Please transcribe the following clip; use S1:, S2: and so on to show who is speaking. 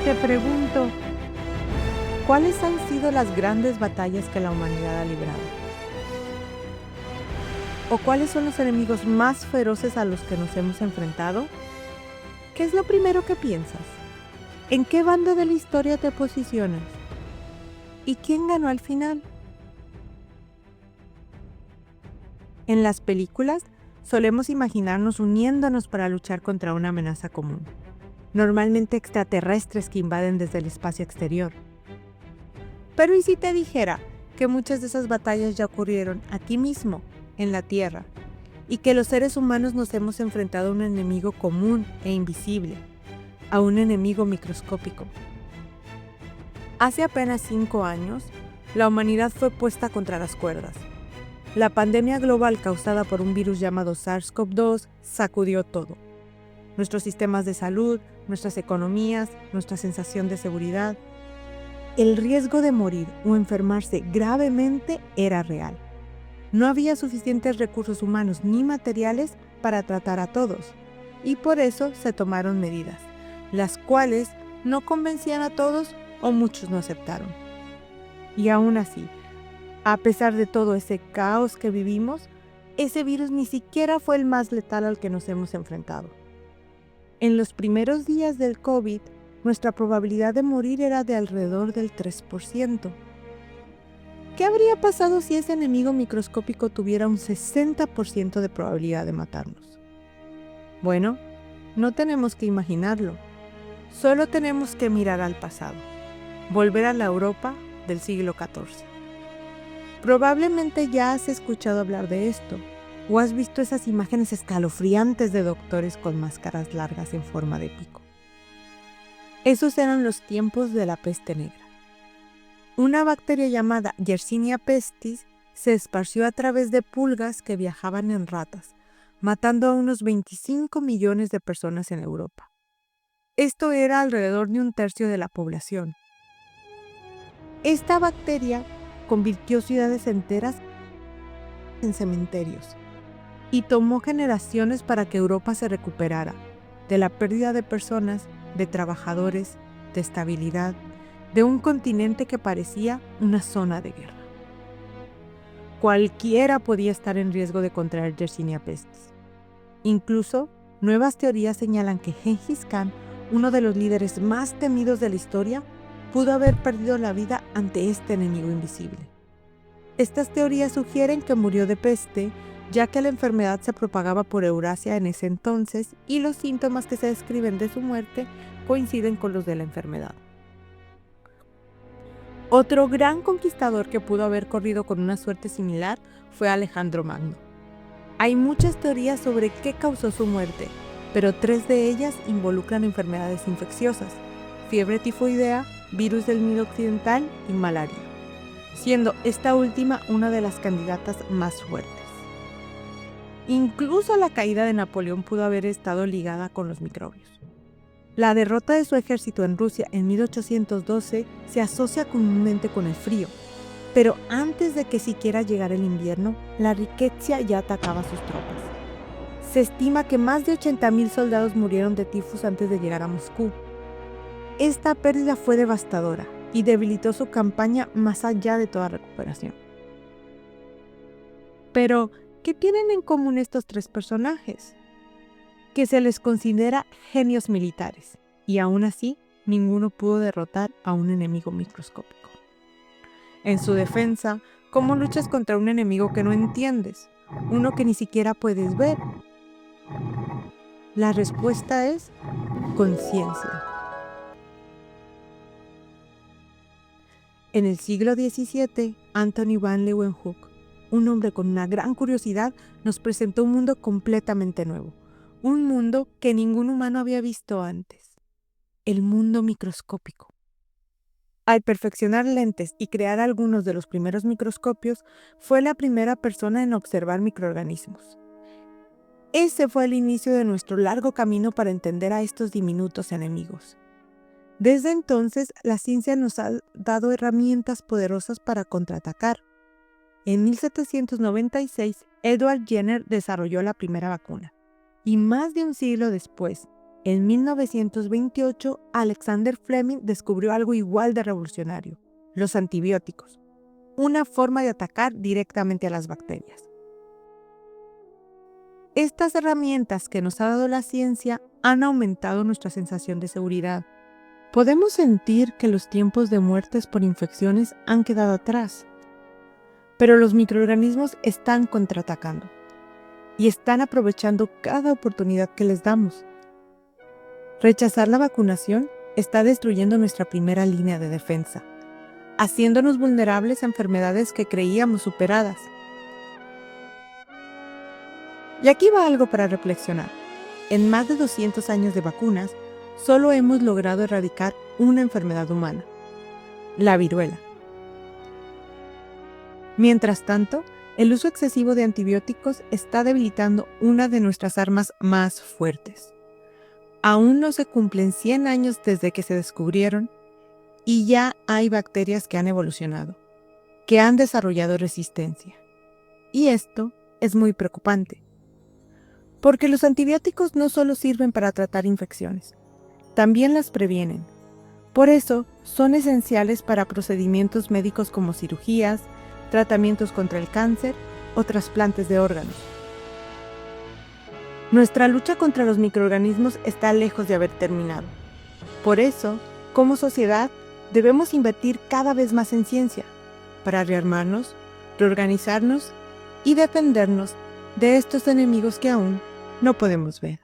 S1: te pregunto, ¿cuáles han sido las grandes batallas que la humanidad ha librado? ¿O cuáles son los enemigos más feroces a los que nos hemos enfrentado? ¿Qué es lo primero que piensas? ¿En qué bando de la historia te posicionas? ¿Y quién ganó al final? En las películas solemos imaginarnos uniéndonos para luchar contra una amenaza común, normalmente extraterrestres que invaden desde el espacio exterior. Pero ¿y si te dijera que muchas de esas batallas ya ocurrieron aquí mismo, en la Tierra, y que los seres humanos nos hemos enfrentado a un enemigo común e invisible, a un enemigo microscópico? Hace apenas 5 años, la humanidad fue puesta contra las cuerdas. La pandemia global causada por un virus llamado SARS-CoV-2 sacudió todo. Nuestros sistemas de salud, nuestras economías, nuestra sensación de seguridad. El riesgo de morir o enfermarse gravemente era real. No había suficientes recursos humanos ni materiales para tratar a todos, y por eso se tomaron medidas, las cuales no convencían a todos o muchos no aceptaron. Y aún así, a pesar de todo ese caos que vivimos, ese virus ni siquiera fue el más letal al que nos hemos enfrentado. En los primeros días del COVID, nuestra probabilidad de morir era de alrededor del 3%. ¿Qué habría pasado si ese enemigo microscópico tuviera un 60% de probabilidad de matarnos? Bueno, no tenemos que imaginarlo, solo tenemos que mirar al pasado, volver a la Europa del siglo XIV. Probablemente ya has escuchado hablar de esto, o has visto esas imágenes escalofriantes de doctores con máscaras largas en forma de pico. Esos eran los tiempos de la peste negra. Una bacteria llamada Yersinia pestis se esparció a través de pulgas que viajaban en ratas, matando a unos 25 millones de personas en Europa. Esto era alrededor de 1/3 de la población. Esta bacteria convirtió ciudades enteras en cementerios y tomó generaciones para que Europa se recuperara de la pérdida de personas, de trabajadores, de estabilidad, de un continente que parecía una zona de guerra. Cualquiera podía estar en riesgo de contraer Yersinia pestis. Incluso, nuevas teorías señalan que Gengis Khan, uno de los líderes más temidos de la historia, pudo haber perdido la vida ante este enemigo invisible. Estas teorías sugieren que murió de peste, ya que la enfermedad se propagaba por Eurasia en ese entonces y los síntomas que se describen de su muerte coinciden con los de la enfermedad. Otro gran conquistador que pudo haber corrido con una suerte similar fue Alejandro Magno. Hay muchas teorías sobre qué causó su muerte, pero 3 de ellas involucran enfermedades infecciosas: fiebre tifoidea, virus del Nilo Occidental y malaria, siendo esta última una de las candidatas más fuertes. Incluso la caída de Napoleón pudo haber estado ligada con los microbios. La derrota de su ejército en Rusia en 1812 se asocia comúnmente con el frío, pero antes de que siquiera llegara el invierno, la riqueza ya atacaba a sus tropas. Se estima que más de 80,000 soldados murieron de tifus antes de llegar a Moscú. Esta pérdida fue devastadora y debilitó su campaña más allá de toda recuperación. Pero, ¿qué tienen en común estos 3 personajes? Que se les considera genios militares, y aún así, ninguno pudo derrotar a un enemigo microscópico. En su defensa, ¿cómo luchas contra un enemigo que no entiendes? Uno que ni siquiera puedes ver. La respuesta es conciencia. En el siglo XVII, Anthony van Leeuwenhoek, un hombre con una gran curiosidad, nos presentó un mundo completamente nuevo. Un mundo que ningún humano había visto antes. El mundo microscópico. Al perfeccionar lentes y crear algunos de los primeros microscopios, fue la primera persona en observar microorganismos. Ese fue el inicio de nuestro largo camino para entender a estos diminutos enemigos. Desde entonces, la ciencia nos ha dado herramientas poderosas para contraatacar. En 1796, Edward Jenner desarrolló la primera vacuna. Y más de un siglo después, En 1928, Alexander Fleming descubrió algo igual de revolucionario: los antibióticos, una forma de atacar directamente a las bacterias. Estas herramientas que nos ha dado la ciencia han aumentado nuestra sensación de seguridad. Podemos sentir que los tiempos de muertes por infecciones han quedado atrás, pero los microorganismos están contraatacando y están aprovechando cada oportunidad que les damos. Rechazar la vacunación está destruyendo nuestra primera línea de defensa, haciéndonos vulnerables a enfermedades que creíamos superadas. Y aquí va algo para reflexionar. En más de 200 años de vacunas, solo hemos logrado erradicar una enfermedad humana: la viruela. Mientras tanto, el uso excesivo de antibióticos está debilitando una de nuestras armas más fuertes. Aún no se cumplen 100 años desde que se descubrieron y ya hay bacterias que han evolucionado, que han desarrollado resistencia. Y esto es muy preocupante, porque los antibióticos no solo sirven para tratar infecciones, también las previenen. Por eso, son esenciales para procedimientos médicos como cirugías, tratamientos contra el cáncer o trasplantes de órganos. Nuestra lucha contra los microorganismos está lejos de haber terminado. Por eso, como sociedad, debemos invertir cada vez más en ciencia para rearmarnos, reorganizarnos y defendernos de estos enemigos que aún no podemos ver.